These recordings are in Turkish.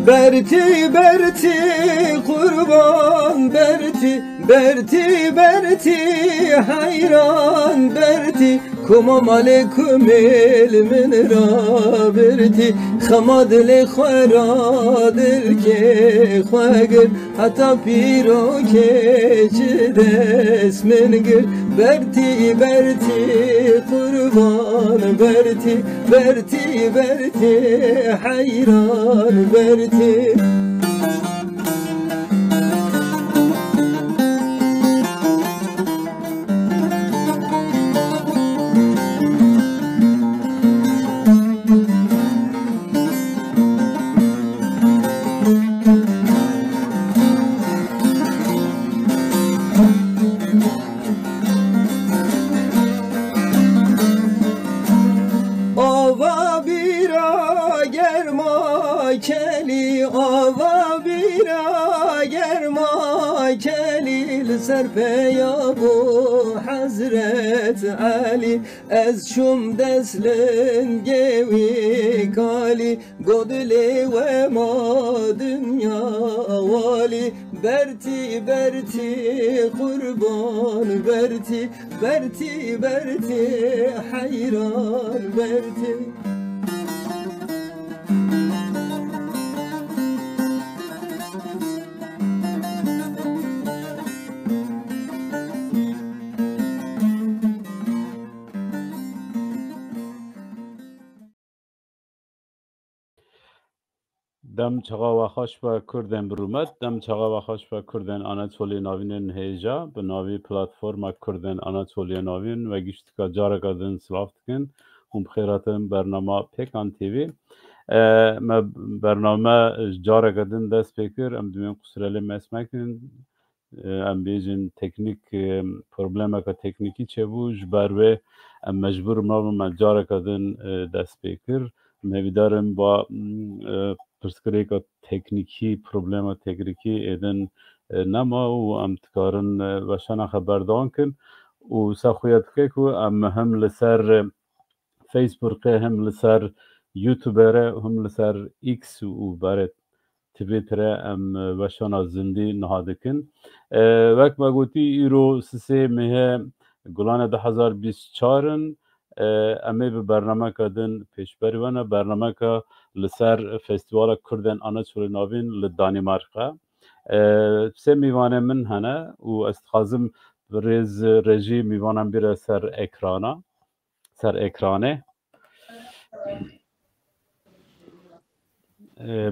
برتی برتی قربان برتی برتی برتی حیران برتی کما مالکم من را برتی خما دل خورا دل که خواگر حتی پیرو که چه دست من گر برتی برتی قربان برتی برتی برتی حیران برتی سر پیاب و حضرت علی از شم دسلن گوی کالی گدلی و ما دنیا والی برتی برتی قربان برتی برتی برتی حیران برتی دم چقا و خوش با کردن برومد دم چقا و خوش با کردن آناتولی ناوین هیجا به ناوی پلتفرم کردن آناتولی ناوین و گشت که جارا کردن سلافت کن بخیراتم برنامه پیکان تیوی ما برنامه جارا کردن دست بکر ام دویم قصرالی مسمکن ام بیجن تکنیک پروبلم که تکنیکی چه بود جبروه ام مجبور ما جارا کردن دست بکر مهیدارم با پرسکری که تکنیکی پروبلم تکنیکی ایدن نما و ام تکارن وشان خبردان کن و سخویت که که ام هم لسر فیسبوک هم لسر یوتیوبره هم لسر ایکس و برای تویتر ام وشان زندی نهاده کن وقت ما گوتی ایرو سه مه گلان 2024 امی به برنامه کردن پیش بریوانه برنامه که لسر فستیوال کردن آناتولی ناوین لدانمارک سه میوانه من هنه و استخازم ریز رژی میوانم بیره سر اکرانه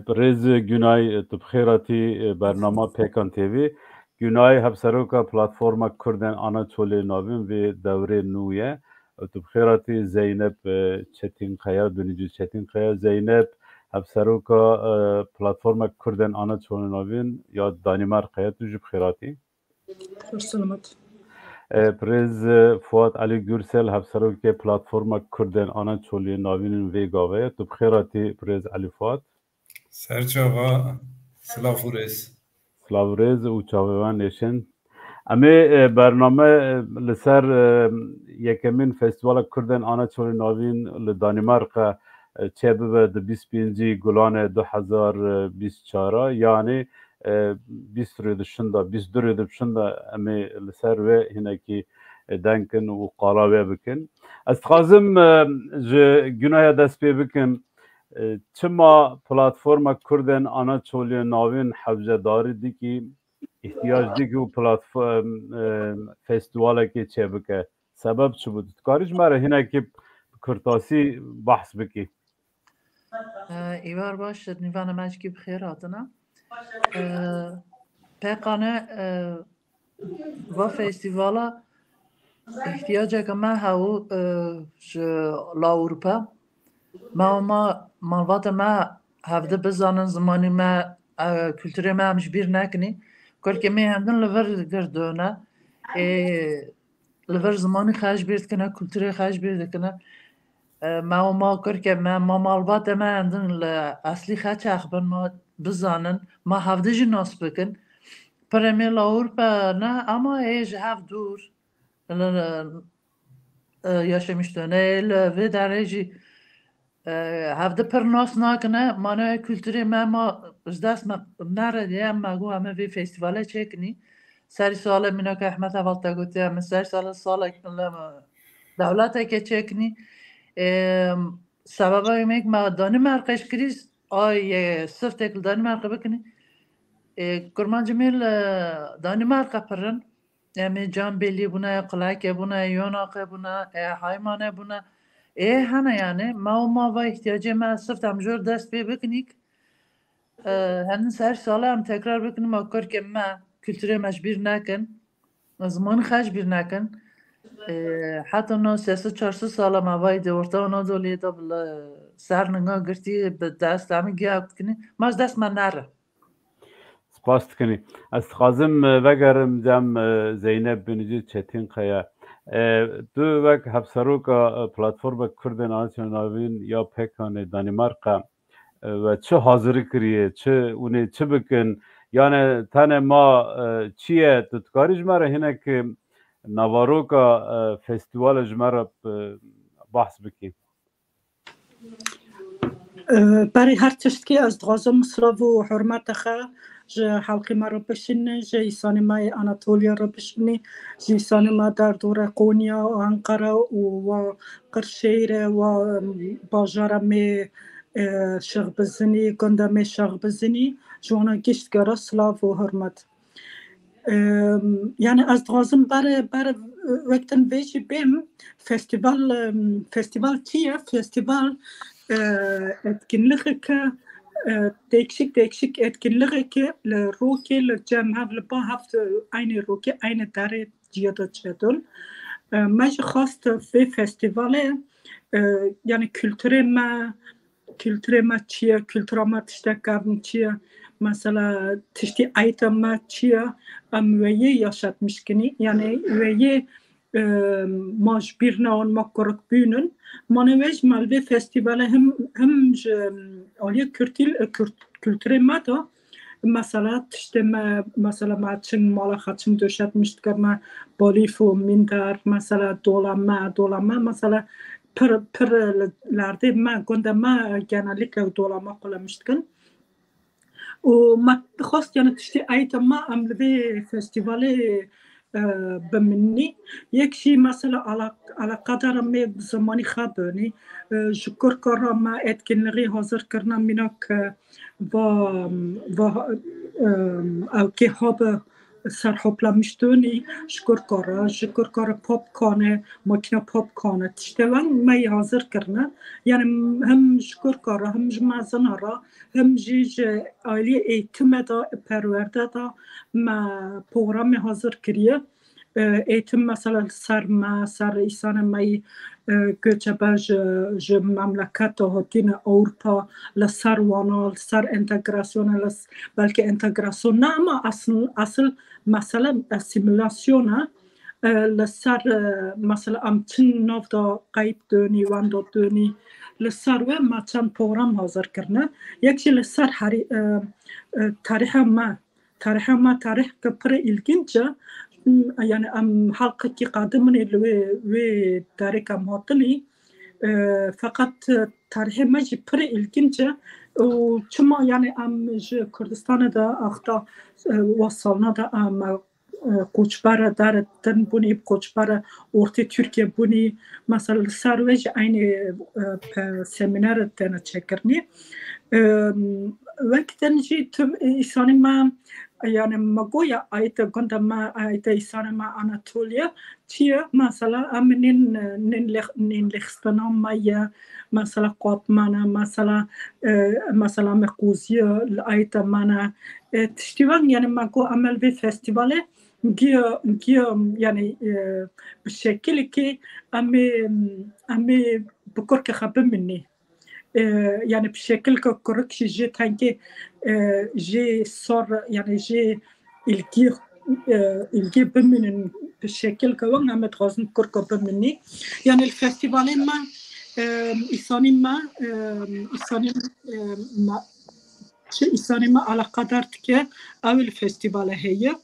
ریز گنای تبخیراتی برنامه پیکان تیوی گنای هفسروکا پلاتفورم کردن آناتولی ناوین و دوره نویه تبخیراتی زینب چتین قیا دونیجو چتین قیا زینب هفسروکا پلاتفورم کردن آناتولی ناوین یا دانمارک قیا توجو بخیراتی سلامت پریز فواد علی گورسل هفسروکا پلاتفورم کردن آناتولی ناوین ویگاوه تبخیراتی پریز علی فواد سرچاوا سلافورس سلاورز و چاوان نشن امی برنامه لسر یکمین فستیوال کردن آناتولی ناوین لدانمارک چه به 25 گلان 2024 یعنی 20 دشنده 22 دشنده امی لسر و هنکی دنکن و قراوه بکن استخازم گناه دست پی بکن چما پلاتفورم کردن آناتولی ناوین حوزه داری دی که احتیاج دی که و پلاتفورم فستیواله که چه بکه سبب چه بود؟ کارش مره هنه که کرتاسی بحث بکی ایوار باشه نیوان مجگی بخیر آدنا پیقانه و فستیوالا احتیاجه که ما هاو لا اروپا ما مالوات ما هفته بزانن زمانی ما کلتوری ما همش بیر نکنی کار که می هندن لور گردونه لور زمانی خاش بیرد کنه کلتوری خاش بیرد کنه ما کار که ما مالوات ما هندن اصلی خاچ اخبن ما بزانن ما هفته جی ناس بکن پرمی لا اروپا نه اما ایج هفت دور yaşamıştı. Ne ve derece هفته پر ناس نکنه مانه کلتوری ما از دست نره دیگه مگو همه وی فستیواله چکنی سری سال مینا که احمد اول تا گوتی همه سری سال دولت که چکنی سبب اینه که ما دانمارکش کریز آی سفت اکل دانمارک بکنی کرمان جمیل دانمارک پرن امی جان بیلی بونه قلاک بونه یوناق بونه حیمانه بونه هنه یعنی ما و احتیاجی ما سفت همجور دست بی بکنیک هنن سر ساله هم تکرار بکنیم اکر که ما کلتوری مجبیر نکن زمان خش بیر نکن حتی نو 300-400 ساله ما وای دورتا و نو دولی دا بلا سر نگاه گرتی به دست همی گیاه کنی ما از دست من نره سپاس کنی از خازم وگرم جم زینب بنجی چتین خیا دو وقت هفسرو که پلاتفورم کردن آنچناوین یا پکان دانمارک و چه حاضری کریه چه بکن یعنی تن ما چیه تتکاری جمعه هینه که نوارو که فستیوال جمعه بحث بکیم برای هر تشکی از دغازم سلاو و حرمت خواهد جه حلقی ما رو بشینه جه ایسانی ما آناتولیا رو بشینه جه ایسانی ما در دور قونیا و انقره و قرشیر و باجاره می شغبزنی گنده می شغبزنی جوانا گشت گره سلاو و حرمت یعنی از دغازم برای وقتن بیجی بیم فستیوال چیه؟ فستیوال etkinliği ki değişik etkinliği ki roki cemha ba hafta aynı roki aynı dare cihada çedul maj khast ve festivale yani kültürema çiye kültürama tiştekavn çiye mesela tişti aytama çiye amveye yaşatmışkini yani veye ماش بیرنا اون ما کرک بینن منویج مالوی فستیوال هم آلیا کلتوری ما دا مثلا تشت مثلا ما چنگ مالا خاتم دوشت مشت که ما بالیف و میندر مثلا دولما مثلا پر لرده ما گنده ما گنالیک دولما قلا مشت کن و ما خواست یعنی تشتی ایت ما املوی فستیوال بمنی یک شی مثلا علا قدر می زمانی خبرنی شکر کارم ما etkinliği hazır کردن منک و که هاب سرحپلمشتونی شکر کار پاپ کانه ماکینا پاپ کانه تشتوان می hazır کردن یعنی هم شکر کار هم جمازن را هم جیج عالی eğitim da perverde da ما program hazır kiriye eğitim mesela sar insan may göçebe je memleket hatin Avrupa la sarwana sar entegrasyon belki entegrasyon ama asıl mesela asimilasyona la sar mesela amtin navda kayıp döni vanda döni la sar ve maçan program hazır kırna yakşi la sar tarih kapre ilginçe yani halkı ki kadımın ve tarih kamhatli fakat tarihe mecbur pre ilginçe çuma yani Kürdistan'da da akta vasalna da koçbara dareten buni koçbara orta Türkiye buni mesela sarvej aynı seminer tane çekerni vaktenci tüm insanıma yani magoya ayta gondama ayta insanıma Anatolia çiye mesela nin lextana maya mesela qatmana mesela mekuziye ayta mana tiştivan yani mago amel ve festivale yani bir şekilde ki ami بكر كخبر مني يعني بشكل كورك جي تانكي جي صار يعني جي الجي بمن بشكل كوان عم تغازن كورك بمني يعني الفستيفال ما إساني ما على قدر تكي أو الفستيفال هي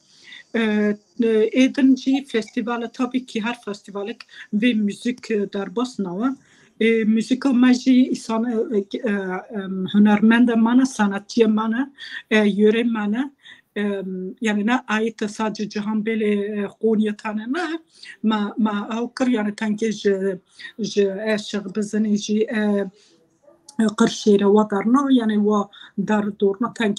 ایدن جی فستیوال tabii ki her festivalek ve müzik derbas nava müzik maji insan hünermend mana sanatçı mana yöre mana yani ne ait sadece cihan bele qoniyatane ne ma avkar yani tanki je aşık bizanici قرشيرة وطرنا يعني ودار دورنا كان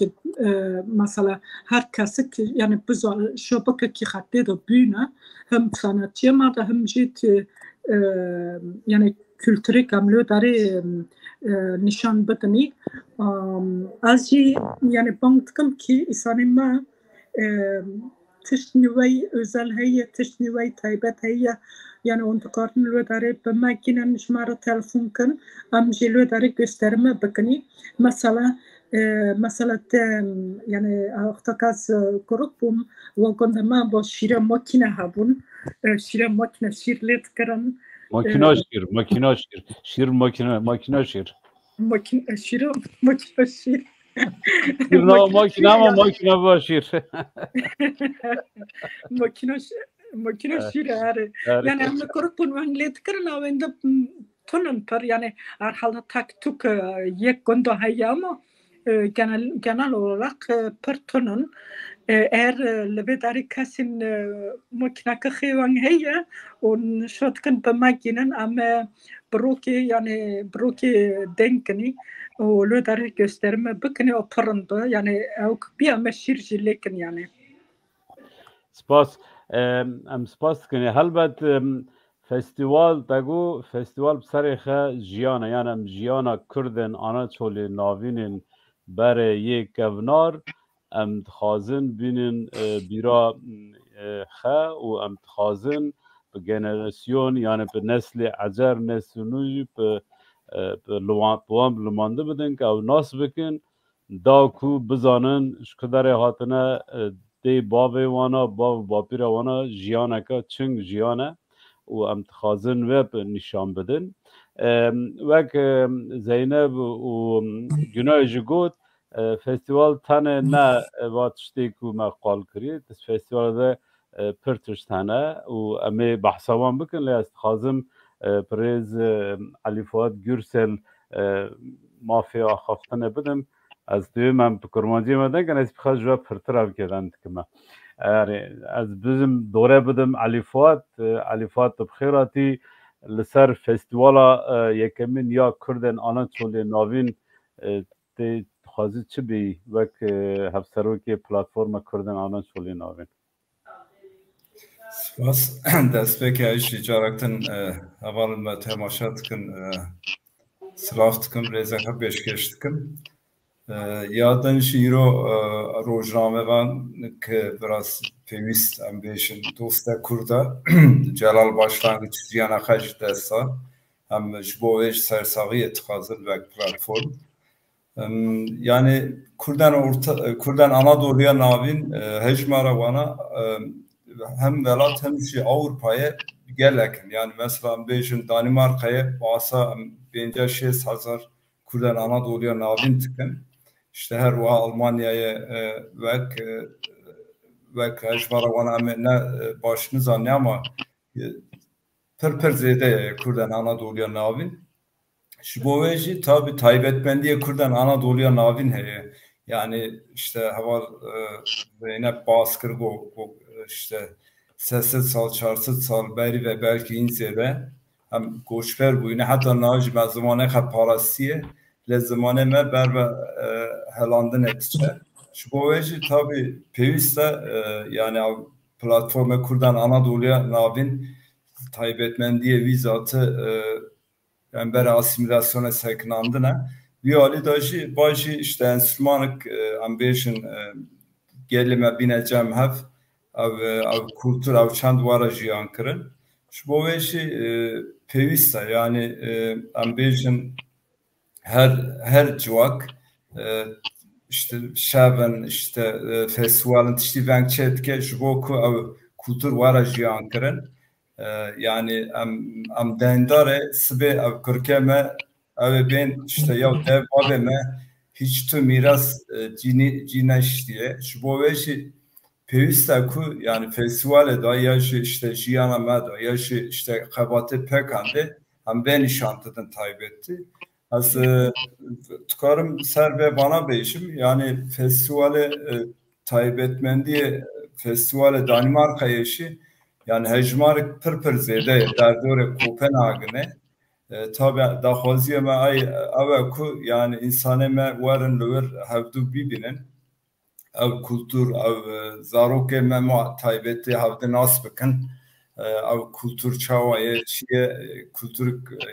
مثلا هر کسی که يعني بزار شبکه که خطی دو بینه هم صنعتی ما ده هم جیت يعني kültürü kamlu dari nişan بدنی ازی yani bankım ki insanıma تشنوي özel هي تشنوي taybet هي yani ontukarın lödari bemekinen şmara telefon kan amji lödari gösterme bakani mesela yani ahtakas grupum vagondama bo şire makine habun şire makine şirlet karan makine şir makine şir şir no makine ama makine başır makine şirare yani hem korkun vanlet karna vende tonun par yani arhalda taktuk yek gondo hayama genel olarak per tonun eğer lebedari kasin makine kıvan heye on şatkan bemaginen ama broki yani broki denkni o lebedari gösterme bakını o parında yani bir ama şirjilekin yani spas ام سپاس کنی هلبت فستیوال دگو فستیوال بسرخه جیانه یعنی ام جیانا کردن آنا چولی ناوینن بره یک گونار ام تخازن بینن بیرا خه و ام تخازن به جنراسیون یعنی به نسل عجر نسلونوی به لوام لمانده بدن که او ناس بکن دا کو بزانن شکدر هاتنه دی باوی وانا باو باپیرا وانا جیانه که چنگ جیانه و ام تخازن وب نشان بدن وک زینب و گناه جگوت فستیوال تنه نه واتشتی که مقال کرید فستیوال ده پرتش تنه و امی بحثوان بکن لی استخازم پریز علی فؤاد گرسل مافیا خفتنه بدم از دوی من بکرمانجی مدن که نسبت خواهد جواب پرتر کردن کما از بزم دوره بدم علی فؤاد بخیراتی لسر فستیوالا یکمین یا کردن آنان چولی ناوین تی خوازی چی بی وک هفسروکی پلاتفورم کردن آنان چولی ناوین سپاس دست بکی ایشی جارکتن اول ما تماشات کن سلافت کن ریزه بیشکشت کن یادن شیرو روزنامه وان که براس پیوست ام بیشن دوسته کرده جلال başlangıç جیانا خش دستا هم جبوش سرساقی اتخاذل و پلاتفورم yani Kurdan Anadolu'ya navin hecmara vana hem velat hem şey Avrupa'ya gelekin yani mesela bejin Danimarka'ya basa bence 6000 Kurdan Anadolu'ya navin tıkın işte her va Almanya'ya ve hecmara vana ne başını zanne ama per zede Kurdan Anadolu'ya navin Şuboveji tabi Taybetmendiye Kurdan Anadolu'ya navin heye yani işte hava Zeynep Baskır işte seset sal çarsıt sal beri ve belki inzebe hem goşver bu yine hatta naci me zamane kad parasiye le zamane me ber ve helandın etçe Şuboveji tabi peviste yani platforma Kurdan Anadolu'ya navin Taybetmendiye vizatı yani beri asimilasyona seknandı ne? Viyali daşı başı işte enstrümanık ambition gelime bineceğim hep av kültür av çand vara jiyan kırın. Şu bu veşi pevista yani ambition her civak işte şaben işte festivalin tişti venk çetke şu bu ku kültür vara jiyan kırın. Yani am dendare sibe av kırkeme av ben işte ya dev abime hiç tüm miras cinaş diye şu bu veşi pevista ku yani festivale da ya işte jiyana da ya işte kabate pekande hem ben nişantıdın taybetti. Az tukarım ser ve bana beşim yani festivale taybetmendiye festivale Danimarka yeşi yani hecmarık pır zede derdore Kopenhagen'e tabi daxwaziye me ay ave ku yani insane me warın löver hevdu bibinin ev kultur ev zaroke me ma taybeti hevde nas bikin ev kultur çavaye çiye kultur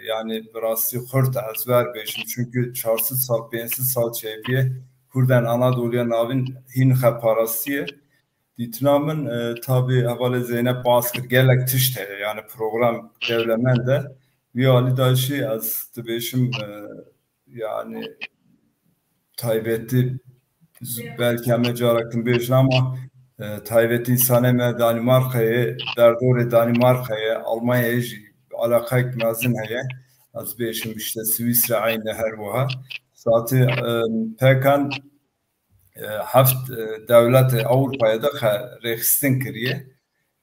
yani rasti xort ezber beşim çünkü 400 sal 500 sal çepiye Kurden Anadolu'ya navin hin xeparasiye Ditnamın tabi havale Zeynep Baskır gelek tişte yani program devlemende bir daşı az beşim yani taybetti belki hem mecarakın beşin ama taybetti insaneme Danimarka'ya derdore Danimarka'ya Almanya'ya alaka ekmezin heye az beşim işte Svisre aynı her buha zaten pekan heft devlet Avrupa'ya da rexistin kiriye.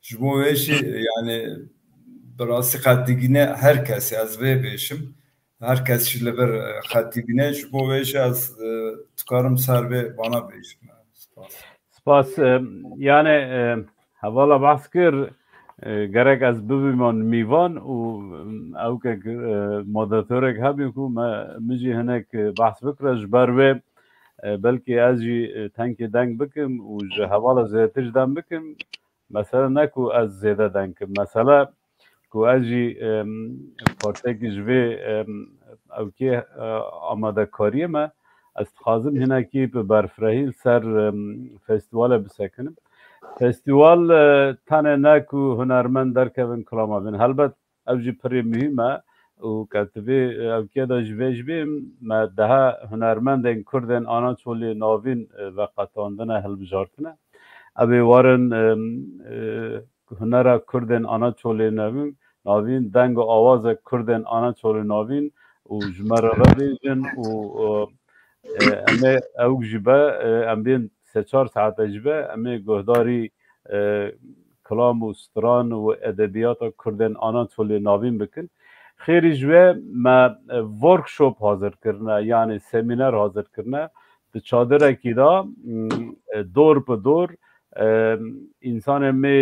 Ji bo wê jî yani birasî xetîbîne herkes ez vê bêjim. Herkes jî li vir xetîbîne ji bo wê jî ez dikarim ser vê bana bêjim. Spas yani hevala bahs kir gerek ez bibîman mîvan û ew moderatörek hebî ku min jî hinek bahs bikire ji ber wê belki ez jî tenkê deng bikim û ji hevala zêdetir ji dem bikim mesela ne ku ez zêde denkim mesela ku ez jî partekî ji vê evkê amadekariyê me ez dixwazim hinekî bi berfirehî ser festîvalê bisekinim festîval tenê ne ku hunermend derkevin kilama bin helbet ev jî pirê mühim e û ketibê evkê de ji vê ji vê me deha hunermendên Kurdên Anatolî navîn veqetandine hilbijartine ew ê warin hunera Kurdên Anatolî navîn deng û awazek Kurdên Anatolî navîn û ji me re vebêjin û em ê ew jî be em bên 3-4 saete ji be em ê guhdarî kilam û stran û edebiyata Kurdên Anatolî navîn bikin xêrî ji wê me workshop hazirkirine yani semîner hazirkirine di çadirekî da dor bi dor însanê mê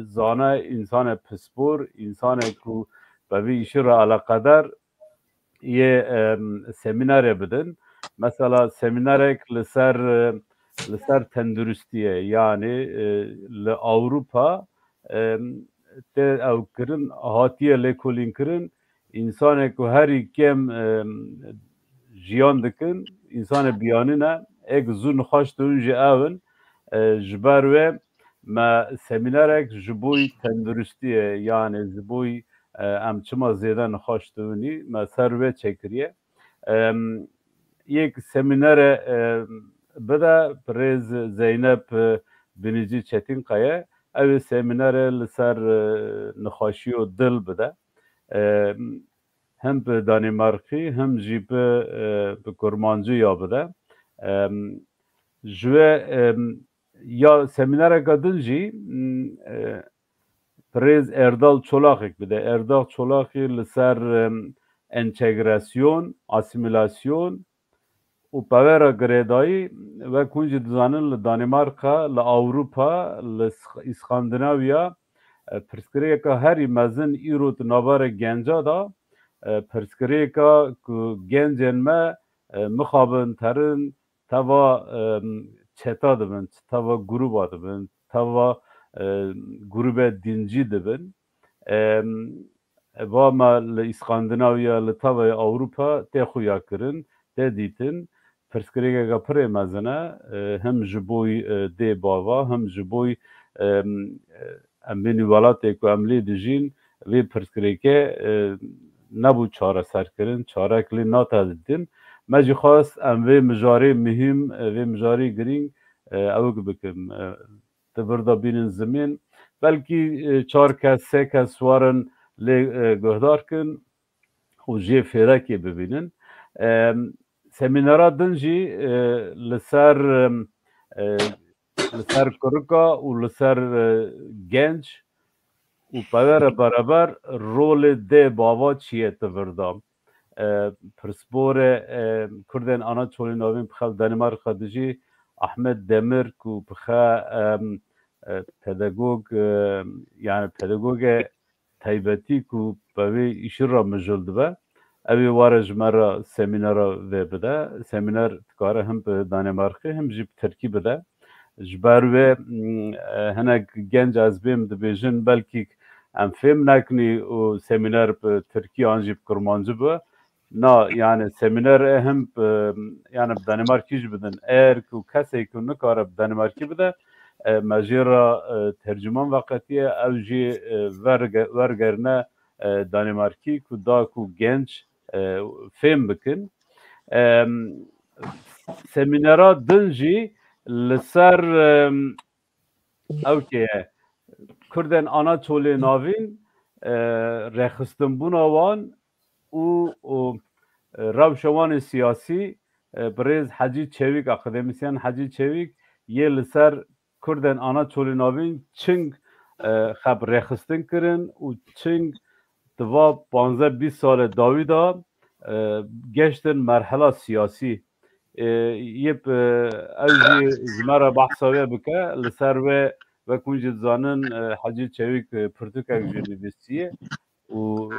zane însanê pispor însanê ku bi vî îşî re eleqedar yê semînerê bidin mesela semînerek li ser tenduristiyê yani li Awropa tê ew kirin hatiye lêkolînkirin însanê ku herî kêm jiyan dikin însanê biyanîne êk zû nixweş dibin jî ew in ji ber wê me semînerek ji bo tenduristiyê yani ji bo em çima zêde nixweş dibinî me ser wê çêkiriye yek semînere bide Pirêz Zeynep Binîcî Çetînkaya ew ê semînerê li ser nixweşî û dil bide hem bi Danîmarkî hem jî bi Kurmancîya bide ji wê ya semînereka din jî Pirêz Erdal Çolakek bide Erdal Çolakî li ser entegrasyon asimilasyon û pevera girêdayî ve hûn jî dizanin li Danîmarka li Awropa li İskandinavya pirsgirêka herî mezin îro di nabarê genca da pirsgirêka ku gencên me mixabin terin teva çeta dibin teva grûba dibin teva grûbê dîncî dibin va me li İskandinavya li tevayê Awropa tê xuya kirin tê dîtin pirsgirêkeka pirê mezin e hem ji bo dê bava hem ji bo em bên welatê ku em lê dijîn vê pirsgirêkê nebû çareserkirin çarek lê nate dîtin me jî xwast em vê mijarê mühim vê mijarê girîng ew bikim di vir de bînin zimên belkî 4 kes 3 kes warin lê guhdar kin û jê fêrekê bibînin semînera din jî li ser kurika û li ser genç و پدر برابر رول ده باوا چیه تفردام پرسپور کردن آنا چولی ناوین بخل دانمارک دجی احمد دمر کو بخا پداگوگ یعنی پداگوگ تایبتی کو باوی ایشی را مجلد به اوی وارج مرا سمینار و بده سمینار تکاره هم به دانمارک هم جیب ترکی بده جبر و هنگ گنج از بیم دبیجن بلکی ام فهم نکنی و سمینار به ترکی آنجیب کرمانجی به نه یعنی سمینار هم یعنی دانمارکیش بدن که کسی که نکاره دانمارکی بده مجرا ترجمان وقتیه اوجی ورگرنه دانمارکی که دا که گنج فهم بکن سمینارا دنجی لسر اوکی کردن آنا چولی ناوین رخستن بوناوان و روشوان سیاسی بریز حجی چویک اکادمیسیان حجی چویک یه لسر کردن آنا چولی ناوین چنگ خب رخستن کرن و چنگ دوا 15-20 سال داویدا گشتن مرحله سیاسی یه اوجی زمره بحثاویه بکه لسر و کنجد زانن حجی چویک پرتوکک جنیدستیه و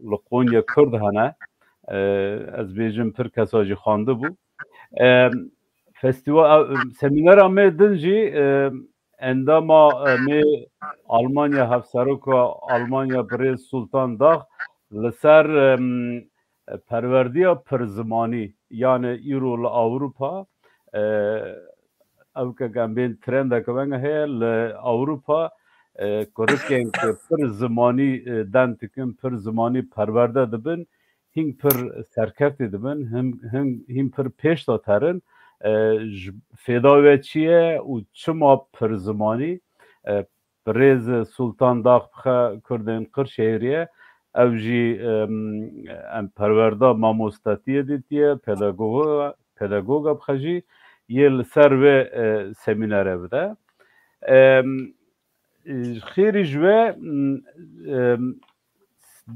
لقونیا کرد هنه از بیجم پر کساجی خانده بو فستیوال سمینار همه دنجی انداما می آلمانیا هفسروکا آلمانیا بریز سلطان داغ لسر پروردیا پرزمانی یعنی ایرو لأوروپا او که گمبین ترند که بنگه هی لأوروپا کرکن که پر زمانی دن تکن پر زمانی پرورده دبن هنگ پر سرکفتی دبن هنگ پر پیش داترن فداوه چیه و چما پر زمانی بریز سلطان داغ بخوا کردن قرشهریه او جی پرورده ماموستاتیه دیتیه پداگوگا بخجی یه لسر و سمیناره بده خیری جوه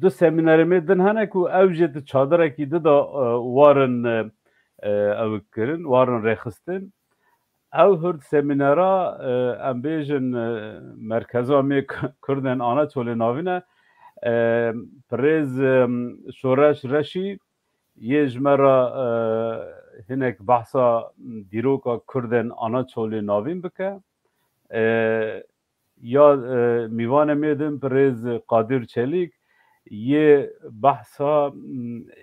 دو سمیناره میدن هنه که او جی چادره که دا وارن او کرن وارن رخستن او هرد سمینارا ام بیجن مرکزا می کردن آنا چولی ناوینه پریز شورش رشی یه جمرا هنک بحثا دیروکا کردن آنا چولی ناوین بکه یا میوان میدن پریز قادر چلیک یه بحثا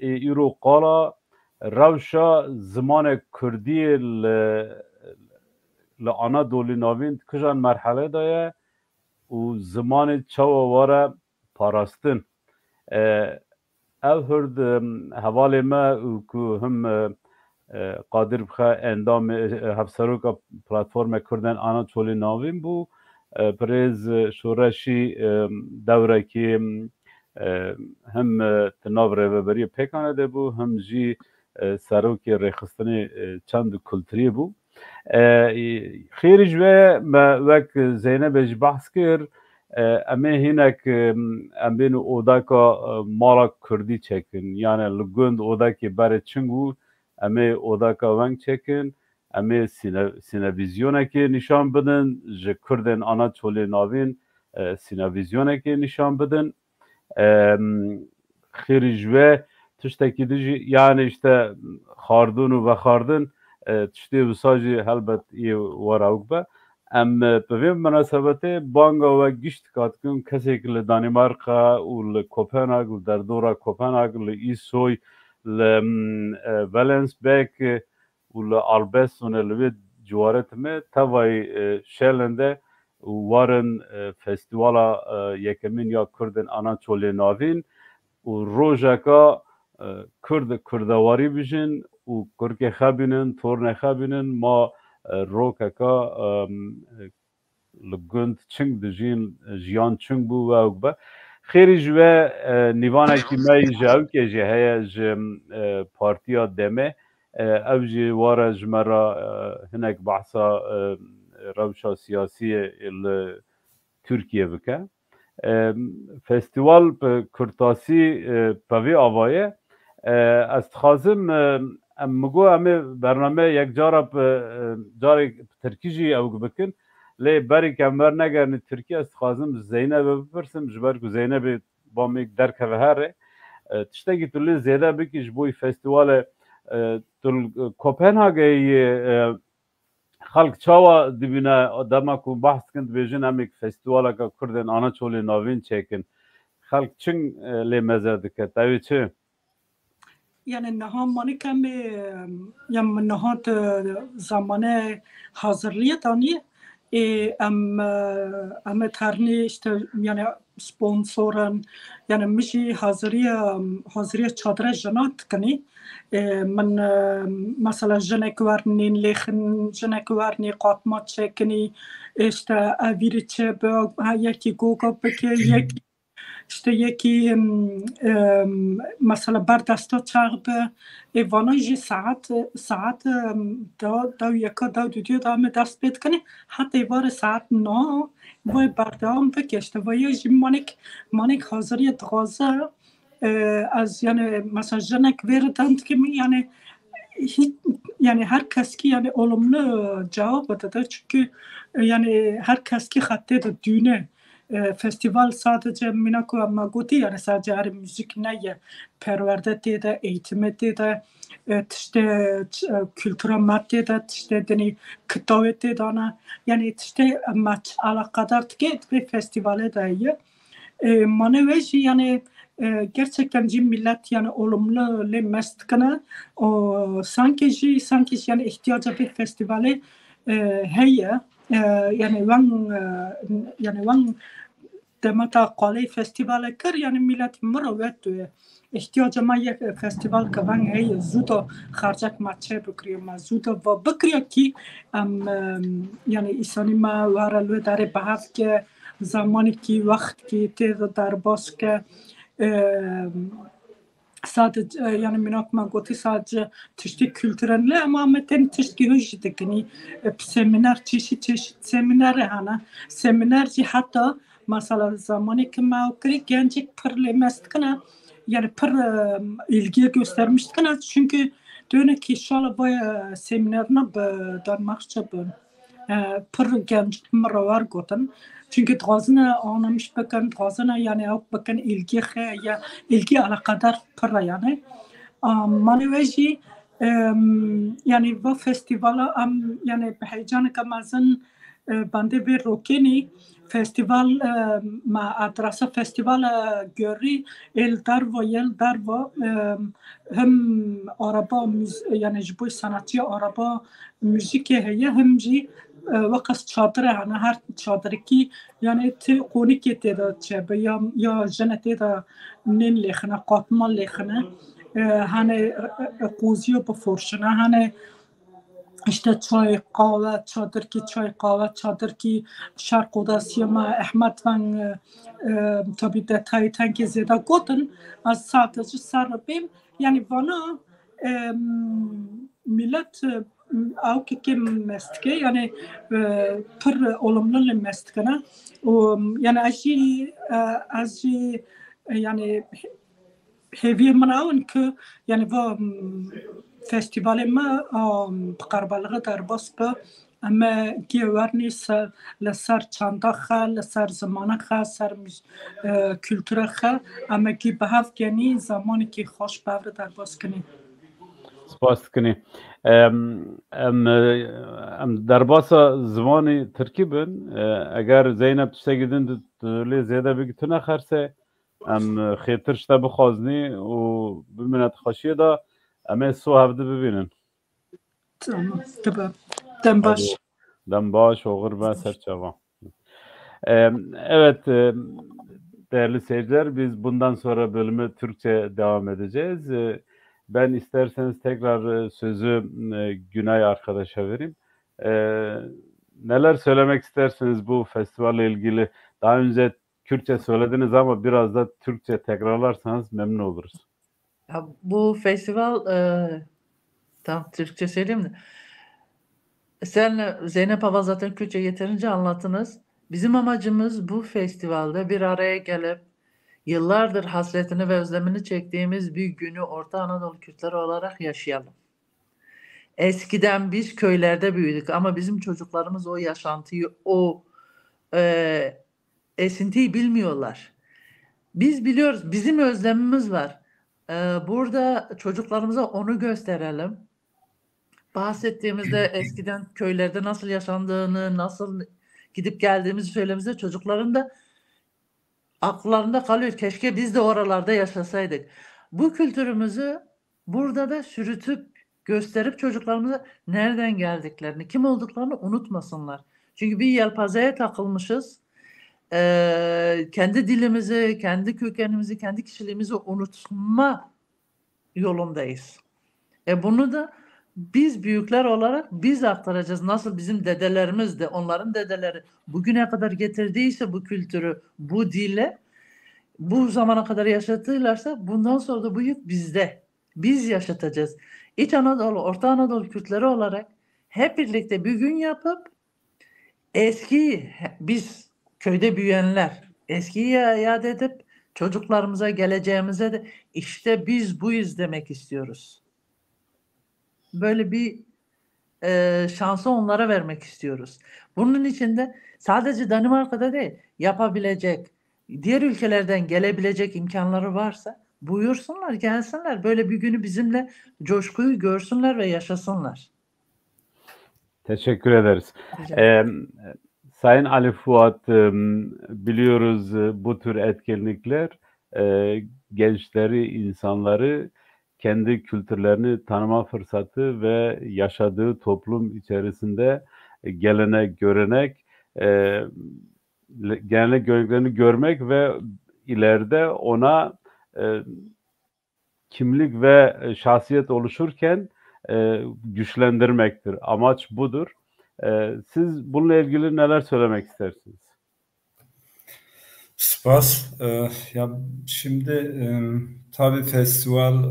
ایرو قالا روشا زمان کردی لآنا دولی ناوین کجان مرحله دایه و زمان چاو واره پاراستن او هرد حوالی ما که هم قادر بخواه اندام هفسروکا پلاتفورم کردن آنا چولی ناوین بو پریز شورشی دوره که هم تناو ریوبری پیکانه ده بو هم جی سروکی ریخستنی چند کلتری بو خیلی جوه وک زینب اج بحث کر امه هینک ام بین اوداکا مالا کردی چکن یعنی لگوند اوداکی بره چنگو امه اوداکا ونگ چکن امه سینویزیونه که نشان بدن جه کردن آنا چولی ناوین سینویزیونه که نشان بدن خیلی جوه تشتکی دیجی یعنی اشته خاردون و خاردن تشتی وساجی هلبت ای وراوک با ام به مناسبت بانگا و گشت کاتکن کسی که لدانمارک و لکوپنهاگ و در دورا کوپنهاگ لایسوی لولنس بک و لالبس و لوید جوارت می توای شلنده وارن فستیوالا یکمین یا کردن آنا چولی ناوین و روژاکا کردواری بجن و کرک خبینن تورن خبینن ما روکاکا لگند چنگ دجین جیان چنگ بو و اوگبا خیلی جوه نیوانه که مای جاو که جه هیا جه پارتیا دمه او جه واره جمرا هنک بحثا روشا سیاسی ترکیه بکه festival Kurtasi Pavi Avaye از خازم مگو همه برنامه یک جارا جاری ترکیجی او بکن لی بری کمبر نگرنی ترکی از خازم زینب بپرسم جبر کو زینب با میک درک و هره تشتگی تولی زیاده بکیش بوی فستیوال تول کوپنهاگی خلق چاوا دبینا دما کو بحث کند بیجن امیک فستیوالا که کردن آنا چولی ناوین چکن خلق چنگ لی مزد که تاوی چه يعني انها مانيكا يم نهات زمانه حاضرية تاني ام ترني يعني سبونسورن يعني مشي حاضرية چادر جنات کنی من مثلا جنك ورنين لخن جنك ورني قاطمات چکنی işte aviri چه یکی گوگا بکه یکی işte yeki mesela berdesta çağdı evana ji saat da yaka da düdüyor da me dest betkani hatta var saat no vay berdam vekişte vay ji manik hazırya draza az yani mesela jenek verden ki yani hiç yani herkes ki yani olumlu cevap verdi çünkü yani herkes ki hatta da düğüne festival sadece minako ama goti yani sadece her müzik neye perverde de eğitime de işte kültüre madde de işte deni kıtavet de ana yani işte maç alakadar ki bir festivale de maneveji yani gerçekten millet yani olumlu le mestkana o sanki yani ihtiyacı bir festivale heye yani van demata qali festival kar yani millet mırvet ihtiyacı ma یک festival که van هی زود خرجک مچه بکریم زود و بکریم کی yani isani ma varalwe dare bahav ke zamani ki vakt ki te dar bas ke sadece yani minakma goti sadece tişti kültürelle ama meten tişti hüccidekini seminer çeşit seminer hana seminerci hatta mesela zamanı ki maukri gencik pırlemestkana yani pır ilgiye göstermiştkana çünkü döneki şala baya seminerine Danmarkça pır gencik mıravar gotan çünkü tazına anlamış bakın tazına yani av bakın ilgi alakadar pıra yani maneveji yani bu festivala yani heyecanı kamazın bende bir rokeni festival ma adresa festival göri el darva hem araba yani bu sanatçı araba müzik heye hem وقت چادره هنه هر چادری کی یعنی تی قونی که تیدا چه یا جنه تیدا نین لیخنه قاطمان لیخنه هنه قوزیو بفرشنه هنه işte çay kahve çadır ki çay kahve çadır ki şark odası ma Ahmet van tabi detayı tanki zeda goten az sadece sarabim yani bana millet او که مستکه یعنی پر olumlu mestkana yani az yani heviye manavın ki yani bu festivalime بقربالغه در باس به اما گیوارنی لسر چاندا خا لسر زمانه خا سر کلتور خا اما کی به هفت یعنی زمانی که خوش باور در باس کنی سپاس کنی ام در باس زمانی ترکیبن اگر زینب تشتگیدن دولی زیاده بگی تو نخرسه ام خیترش تا بخوازنی و ببینت خوشیه دا اما سو هفته ببینن tamam dem baş dem baş oğur ve serçava evet değerli seyirciler biz bundan sonra bölümü Türkçe devam edeceğiz. Ben isterseniz tekrar sözü Günay arkadaşa vereyim. Neler söylemek istersiniz bu festivalle ilgili? Daha önce Kürtçe söylediniz ama biraz da Türkçe tekrarlarsanız memnun oluruz. Ya, bu festival tamam Türkçe söyleyeyim de. Sen Zeynep Hava zaten Kürtçe yeterince anlattınız. bizim amacımız bu festivalde bir araya gelip yıllardır hasretini ve özlemini çektiğimiz bir günü Orta Anadolu Kürtleri olarak yaşayalım. Eskiden biz köylerde büyüdük ama bizim çocuklarımız o yaşantıyı, o esintiyi bilmiyorlar. Biz biliyoruz, bizim özlemimiz var. Burada çocuklarımıza onu gösterelim. Bahsettiğimizde eskiden köylerde nasıl yaşandığını, nasıl gidip geldiğimizi söylediğimizde çocukların da akıllarında kalıyor. Keşke biz de oralarda yaşasaydık. Bu kültürümüzü burada da sürütüp gösterip çocuklarımıza nereden geldiklerini, kim olduklarını unutmasınlar. Çünkü bir yelpazeye takılmışız. Kendi dilimizi, kendi kökenimizi, kendi kişiliğimizi unutma yolundayız. Bunu da biz büyükler olarak biz aktaracağız. Nasıl bizim dedelerimiz de, onların dedeleri bugüne kadar getirdiyse bu kültürü, bu dille, bu zamana kadar yaşatırlarsa bundan sonra da bu yük bizde. Biz yaşatacağız. İç Anadolu, Orta Anadolu Kürtleri olarak hep birlikte bir gün yapıp eskiyi, biz köyde büyüyenler eskiyi iade edip çocuklarımıza, geleceğimize de işte biz buyuz demek istiyoruz. Böyle bir şansı onlara vermek istiyoruz. Bunun için de sadece Danimarka'da değil, yapabilecek, diğer ülkelerden gelebilecek imkanları varsa buyursunlar, gelsinler. Böyle bir günü bizimle coşkuyu görsünler ve yaşasınlar. Teşekkür ederiz. Sayın Ali Fuat, biliyoruz bu tür etkinlikler gençleri, insanları kendi kültürlerini tanıma fırsatı ve yaşadığı toplum içerisinde gelenek, görenek, gelenek göreneklerini görmek ve ileride ona kimlik ve şahsiyet oluşurken güçlendirmektir. Amaç budur. Siz bununla ilgili neler söylemek istersiniz? Spas. Ya şimdi tabii festival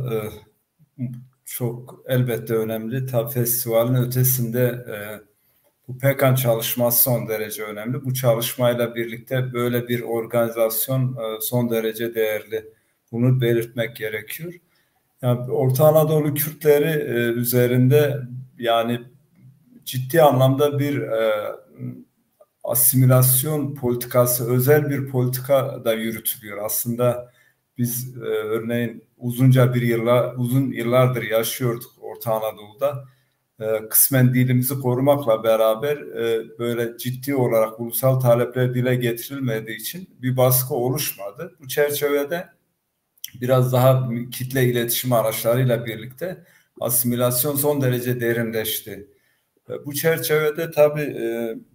çok elbette önemli. Tabii festivalin ötesinde bu PEKAN çalışması son derece önemli. Bu çalışmayla birlikte böyle bir organizasyon son derece değerli. Bunu belirtmek gerekiyor. Yani Orta Anadolu Kürtleri üzerinde yani ciddi anlamda bir asimilasyon politikası, özel bir politika da yürütülüyor. Aslında biz örneğin uzun yıllardır yaşıyorduk Orta Anadolu'da. Kısmen dilimizi korumakla beraber böyle ciddi olarak ulusal talepler dile getirilmediği için bir baskı oluşmadı. Bu çerçevede biraz daha kitle iletişim araçlarıyla birlikte asimilasyon son derece derinleşti. Bu çerçevede tabii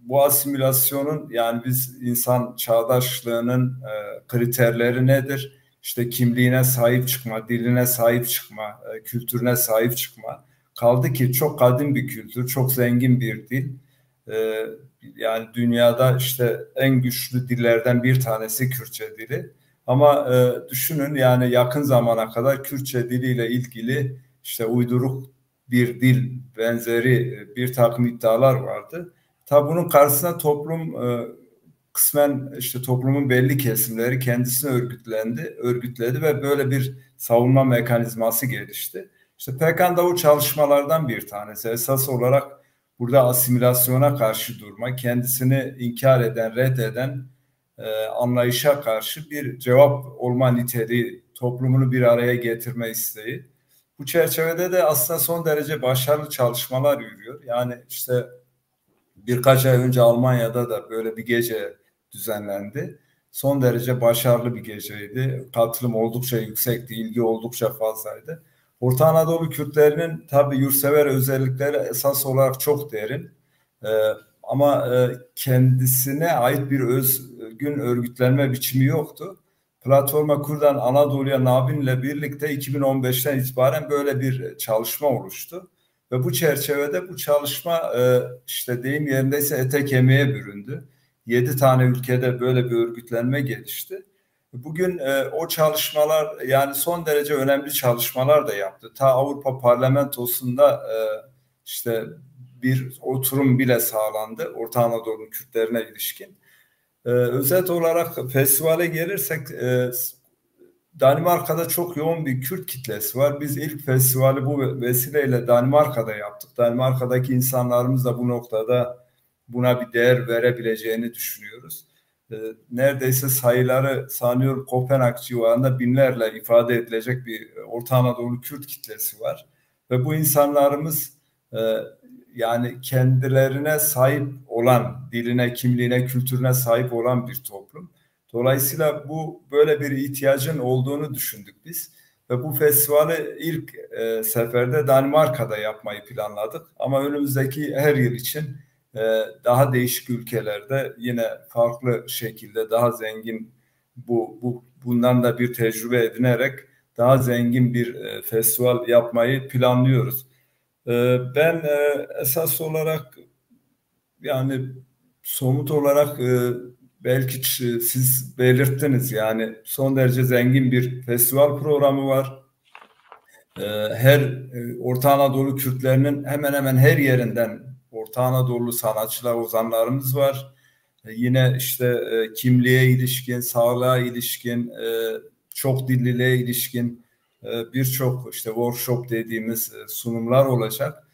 bu asimilasyonun yani biz insan çağdaşlığının kriterleri nedir? İşte kimliğine sahip çıkma, diline sahip çıkma, kültürüne sahip çıkma. Kaldı ki çok kadim bir kültür, çok zengin bir dil. Yani dünyada işte en güçlü dillerden bir tanesi Kürtçe dili. Ama düşünün yani yakın zamana kadar Kürtçe diliyle ilgili işte uyduruk bir dil benzeri bir takım iddialar vardı. Tabi bunun karşısına toplum kısmen işte toplumun belli kesimleri kendisini örgütledi ve böyle bir savunma mekanizması gelişti. İşte PEKAN da o çalışmalardan bir tanesi. Esas olarak burada asimilasyona karşı durma, kendisini inkar eden, reddeden anlayışa karşı bir cevap olma niteliği, toplumunu bir araya getirme isteği. Bu çerçevede de aslında son derece başarılı çalışmalar yürüyor. Yani işte birkaç ay önce Almanya'da da böyle bir gece düzenlendi. Son derece başarılı bir geceydi. Katılım oldukça yüksekti, ilgi oldukça fazlaydı. Orta Anadolu Kürtlerinin tabii yurtsever özellikleri esas olarak çok derin. Ama kendisine ait bir özgün örgütlenme biçimi yoktu. Platforma Kurdan Anadolu'ya Navin'le birlikte 2015'ten itibaren böyle bir çalışma oluştu. Ve bu çerçevede bu çalışma işte deyim yerindeyse ete kemiğe büründü. 7 tane ülkede böyle bir örgütlenme gelişti. Bugün o çalışmalar yani son derece önemli çalışmalar da yaptı. Ta Avrupa Parlamentosu'nda işte bir oturum bile sağlandı Orta Anadolu Kürtlerine ilişkin. Özet olarak festivale gelirsek Danimarka'da çok yoğun bir Kürt kitlesi var. Biz ilk festivali bu vesileyle Danimarka'da yaptık. Danimarka'daki insanlarımız da bu noktada buna bir değer verebileceğini düşünüyoruz. Neredeyse sayıları sanıyorum Kopenhag civarında binlerle ifade edilecek bir Orta Anadolu Kürt kitlesi var. Ve bu insanlarımız yani kendilerine sahip olan, diline, kimliğine, kültürüne sahip olan bir toplum. Dolayısıyla bu böyle bir ihtiyacın olduğunu düşündük biz. Ve bu festivali ilk seferde Danimarka'da yapmayı planladık. Ama önümüzdeki her yıl için daha değişik ülkelerde yine farklı şekilde daha zengin bundan da bir tecrübe edinerek daha zengin bir festival yapmayı planlıyoruz. Ben esas olarak yani somut olarak belki siz belirttiniz yani son derece zengin bir festival programı var. Her Orta Anadolu Kürtlerinin hemen hemen her yerinden Orta Anadolu sanatçılar, ozanlarımız var. Yine işte kimliğe ilişkin, sağlığa ilişkin, çok dilliliğe ilişkin birçok işte workshop dediğimiz sunumlar olacak.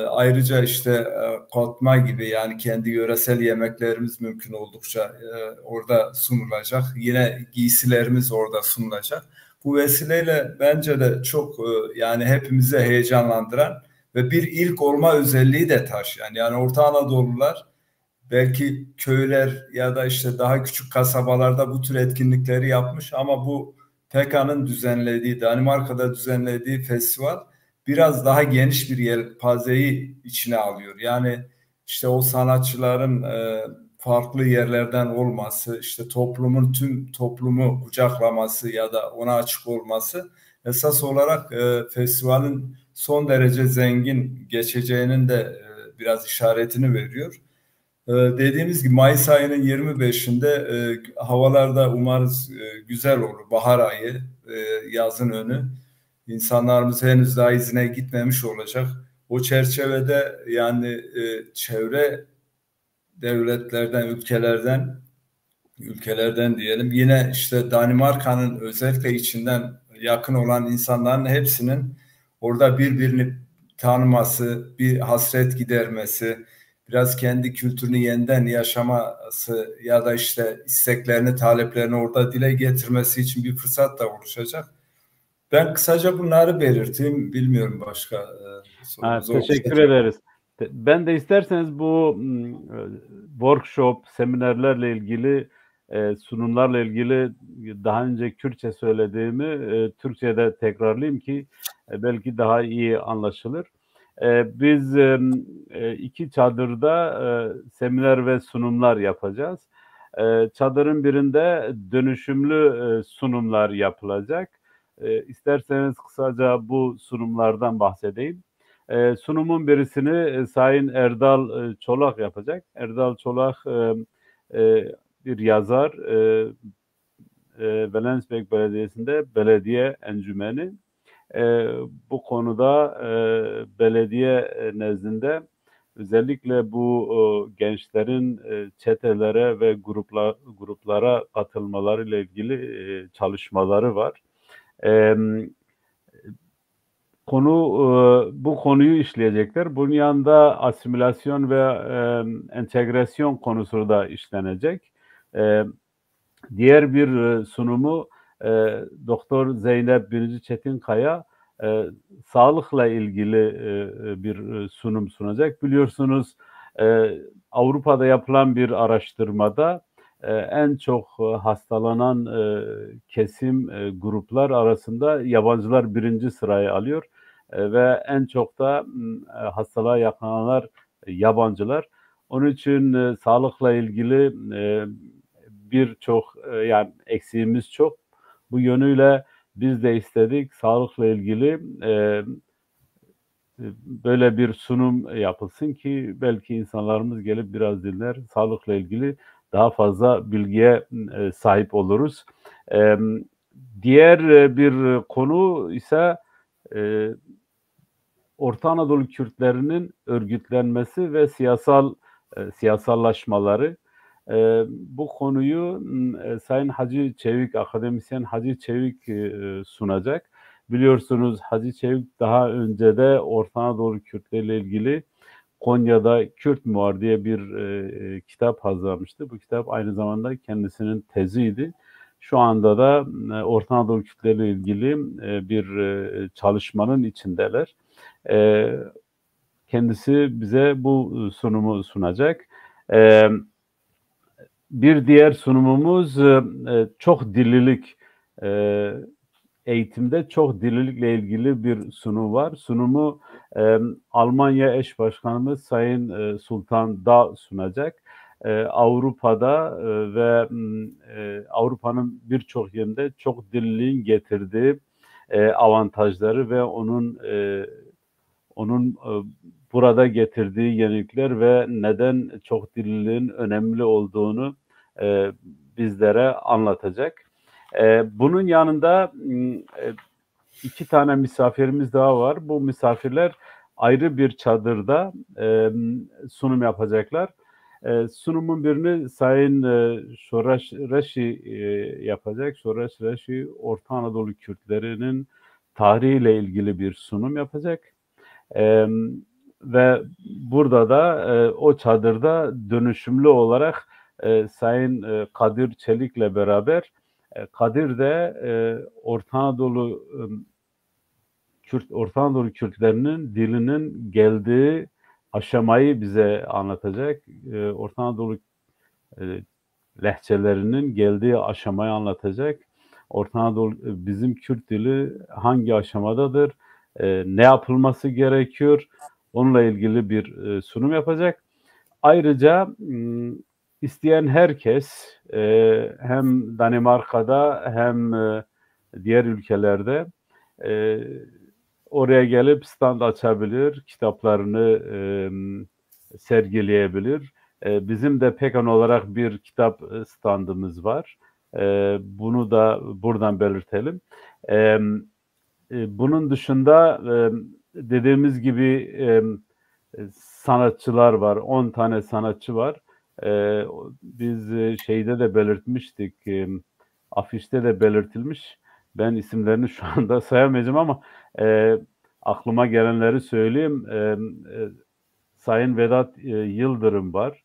Ayrıca işte katma gibi yani kendi yöresel yemeklerimiz mümkün oldukça orada sunulacak. Yine giysilerimiz orada sunulacak. Bu vesileyle bence de çok yani hepimizi heyecanlandıran ve bir ilk olma özelliği de taşıyan. Yani Orta Anadolular belki köyler ya da işte daha küçük kasabalarda bu tür etkinlikleri yapmış ama bu PKK'nın düzenlediği, Danimarka'da düzenlediği festival biraz daha geniş bir yelpazeyi içine alıyor. Yani işte o sanatçıların farklı yerlerden olması, işte toplumun tüm toplumu kucaklaması ya da ona açık olması esas olarak festivalin son derece zengin geçeceğinin de biraz işaretini veriyor. Dediğimiz gibi Mayıs ayının 25'inde havalarda umarız güzel olur. Bahar ayı, yazın önü. İnsanlarımız henüz daha izine gitmemiş olacak. O çerçevede yani çevre devletlerden, ülkelerden diyelim. Yine işte Danimarka'nın özellikle içinden yakın olan insanların hepsinin orada birbirini tanıması, bir hasret gidermesi, biraz kendi kültürünü yeniden yaşaması ya da işte isteklerini, taleplerini orada dile getirmesi için bir fırsat da oluşacak. Ben kısaca bunları belirteyim. Bilmiyorum başka sorunuz olursa. Teşekkür ederiz. Ben de isterseniz bu workshop, seminerlerle ilgili, sunumlarla ilgili daha önce Kürtçe söylediğimi Türkçe'de tekrarlayayım ki belki daha iyi anlaşılır. Biz 2 çadırda seminer ve sunumlar yapacağız. Çadırın birinde dönüşümlü sunumlar yapılacak. İsterseniz kısaca bu sunumlardan bahsedeyim. Sunumun birisini Sayın Erdal Çolak yapacak. Erdal Çolak bir yazar, Velensbek Belediyesi'nde belediye encümeni. Bu konuda belediye nezdinde özellikle bu gençlerin çetelere ve gruplara katılmaları ile ilgili çalışmaları var. Bu konuyu işleyecekler. Bunun yanında asimilasyon ve entegrasyon konusu da işlenecek. Diğer bir sunumu Doktor Zeynep Birinci Çetinkaya sağlıkla ilgili bir sunum sunacak. Biliyorsunuz Avrupa'da yapılan bir araştırmada en çok hastalanan kesim gruplar arasında yabancılar 1. sırayı alıyor ve en çok da hastalığa yakalananlar yabancılar. Onun için sağlıkla ilgili birçok yani eksiğimiz çok. Bu yönüyle biz de istedik sağlıkla ilgili böyle bir sunum yapılsın ki belki insanlarımız gelip biraz dinler, sağlıkla ilgili daha fazla bilgiye sahip oluruz. Diğer bir konu ise Orta Anadolu Kürtlerinin örgütlenmesi ve siyasallaşmaları. Bu konuyu Sayın Hacı Çevik, akademisyen Hacı Çevik sunacak. Biliyorsunuz Hacı Çevik daha önce de Orta Anadolu Kürtleriyle ilgili Konya'da Kürt Muar diye bir kitap hazırlamıştı. Bu kitap aynı zamanda kendisinin teziydi. Şu anda da Orta Anadolu Kürtleriyle ilgili bir çalışmanın içindeler. Kendisi bize bu sunumu sunacak. Bir diğer sunumumuz çok dillilik, eğitimde çok dillilikle ilgili bir sunum var. Sunumu Almanya Eş Başkanımız Sayın Sultan Dağ sunacak. Avrupa'da ve Avrupa'nın birçok yerinde çok dilliliğin getirdiği avantajları ve onun burada getirdiği yenilikler ve neden çok dilliliğin önemli olduğunu bizlere anlatacak. Bunun yanında 2 tane misafirimiz daha var. Bu misafirler ayrı bir çadırda sunum yapacaklar. Sunumun birini Sayın Şoraş Reşi yapacak. Şoraş Reşi Orta Anadolu Kürtlerinin tarihiyle ilgili bir sunum yapacak. Ve burada da o çadırda dönüşümlü olarak Sayın Kadir Çelik'le beraber Kadir de Orta Anadolu Kürtlerinin dilinin geldiği aşamayı bize anlatacak. Orta Anadolu lehçelerinin geldiği aşamayı anlatacak. Orta Anadolu bizim Kürt dili hangi aşamadadır? Ne yapılması gerekiyor? Onunla ilgili bir sunum yapacak. Ayrıca isteyen herkes hem Danimarka'da hem diğer ülkelerde oraya gelip stand açabilir, kitaplarını sergileyebilir. Bizim de Pekan olarak bir kitap standımız var. Bunu da buradan belirtelim. Bunun dışında dediğimiz gibi sanatçılar var. 10 tane sanatçı var. Biz şeyde de belirtmiştik, afişte de belirtilmiş. Ben isimlerini şu anda sayamayacağım ama aklıma gelenleri söyleyeyim. Sayın Vedat Yıldırım var,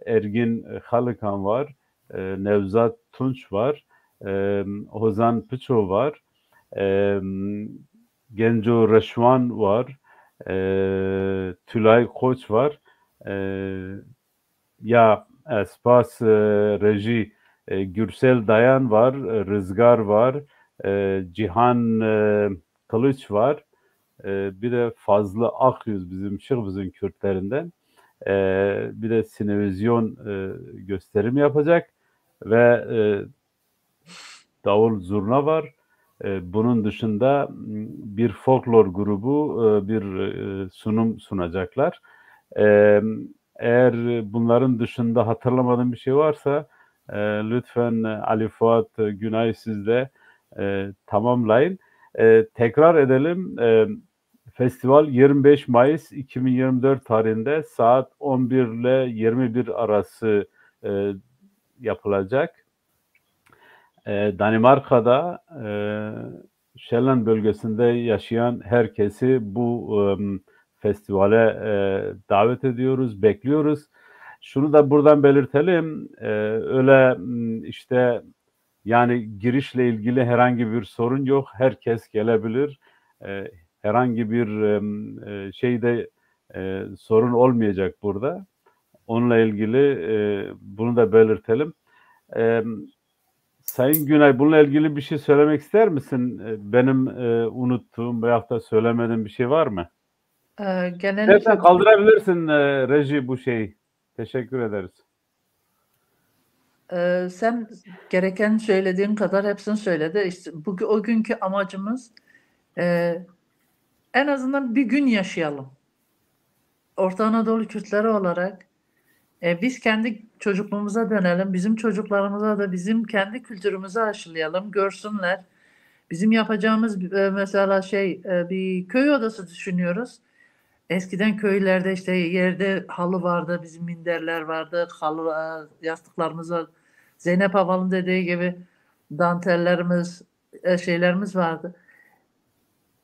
Ergin Halıkan var, Nevzat Tunç var, Ozan Pıço var, Genco Reşvan var, Tülay Koç var, ya Espas Reji Gürsel Dayan var, Rızgar var, Cihan Kılıç var, bir de Fazlı Akyüz bizim Şırbız'ın Kürtlerinden, bir de sinevizyon gösterim yapacak ve davul zurna var. Bunun dışında bir folklor grubu bir sunum sunacaklar. Eğer bunların dışında hatırlamadığım bir şey varsa lütfen Ali Fuat Günay siz de tamamlayın. Tekrar edelim. Festival 25 Mayıs 2024 tarihinde saat 11 ile 21 arası yapılacak. Danimarka'da Sjælland bölgesinde yaşayan herkesi bu festivale davet ediyoruz, bekliyoruz. Şunu da buradan belirtelim, öyle işte yani girişle ilgili herhangi bir sorun yok, herkes gelebilir, herhangi bir şeyde sorun olmayacak burada. Onunla ilgili bunu da belirtelim. Sayın Günay, bununla ilgili bir şey söylemek ister misin? Benim unuttuğum veyahut da söylemediğim bir şey var mı? Genellikle kaldırabilirsin reji bu şeyi. Teşekkür ederiz. sen gereken söylediğin kadar hepsini söyledi. İşte o günkü amacımız en azından bir gün yaşayalım. Orta Anadolu Kürtleri olarak biz kendi çocukluğumuza dönelim. Bizim çocuklarımıza da bizim kendi kültürümüzü aşılayalım. Görsünler. Bizim yapacağımız mesela bir köy odası düşünüyoruz. eskiden köylerde işte yerde halı vardı, bizim minderler vardı, halı, yastıklarımız var. Zeynep Haval'ın dediği gibi dantellerimiz, şeylerimiz vardı.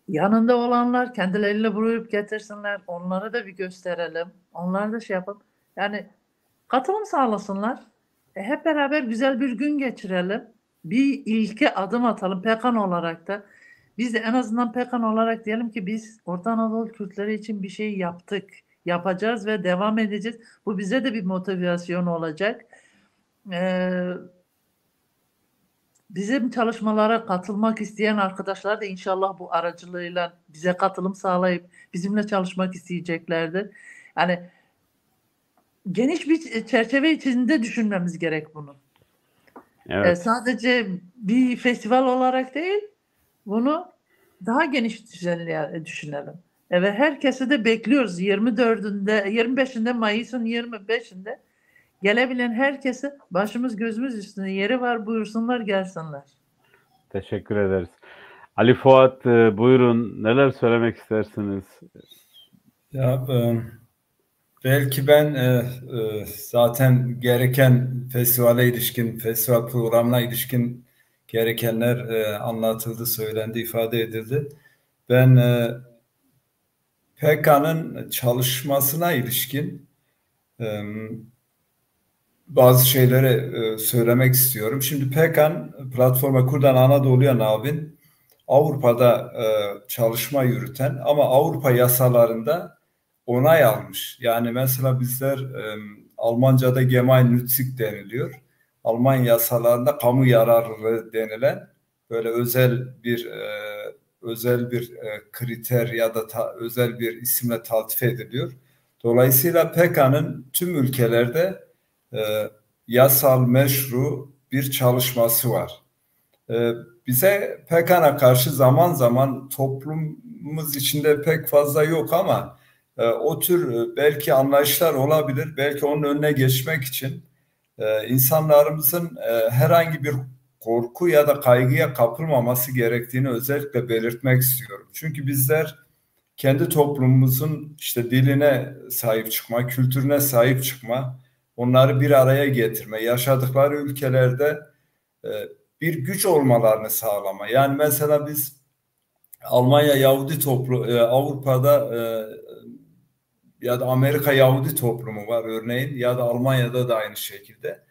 Yanında olanlar kendileriyle buyurup getirsinler. Onlara da bir gösterelim. Onlara da şey yapalım. Yani katılım sağlasınlar. Hep beraber güzel bir gün geçirelim. Bir ilke adım atalım Pekan olarak da. Biz de en azından Pekan olarak diyelim ki biz Orta Anadolu Kürtleri için bir şey yaptık. Yapacağız ve devam edeceğiz. Bu bize de bir motivasyon olacak. Bizim çalışmalara katılmak isteyen arkadaşlar da inşallah bu aracılığıyla bize katılım sağlayıp bizimle çalışmak isteyeceklerdir. Yani geniş bir çerçeve içinde düşünmemiz gerek bunu. Evet. Sadece bir festival olarak değil, bunu daha geniş düşünelim. Ve herkese de bekliyoruz. 25'inde Mayıs'ın 25'inde gelebilen herkese başımız gözümüz üstünde yeri var, buyursunlar gelsinler. Teşekkür ederiz. Ali Fuat, buyurun, neler söylemek istersiniz? Ya belki ben zaten gereken festivale ilişkin, festival programına ilişkin gerekenler anlatıldı, söylendi, ifade edildi. Ben PKK'nın çalışmasına ilişkin bazı şeyleri söylemek istiyorum. Şimdi PKK, Platforma Kurdan Anadolu'ya Navin, Avrupa'da çalışma yürüten ama Avrupa yasalarında onay almış. Yani mesela bizler Almanca'da Gemeinnützig deniliyor. Alman yasalarında kamu yararlılığı denilen böyle özel bir kriter ya da özel bir isimle taltif ediliyor. Dolayısıyla PKK'nın tüm ülkelerde yasal meşru bir çalışması var. Bize PKK'na karşı zaman zaman toplumumuz içinde pek fazla yok ama o tür belki anlayışlar olabilir. Belki onun önüne geçmek için insanlarımızın herhangi bir korku ya da kaygıya kapılmaması gerektiğini özellikle belirtmek istiyorum. Çünkü bizler kendi toplumumuzun işte diline sahip çıkma, kültürüne sahip çıkma, onları bir araya getirme, yaşadıkları ülkelerde bir güç olmalarını sağlama. Yani mesela biz Almanya Yahudi Avrupa'da ya da Amerika Yahudi toplumu var örneğin ya da Almanya'da da aynı şekilde.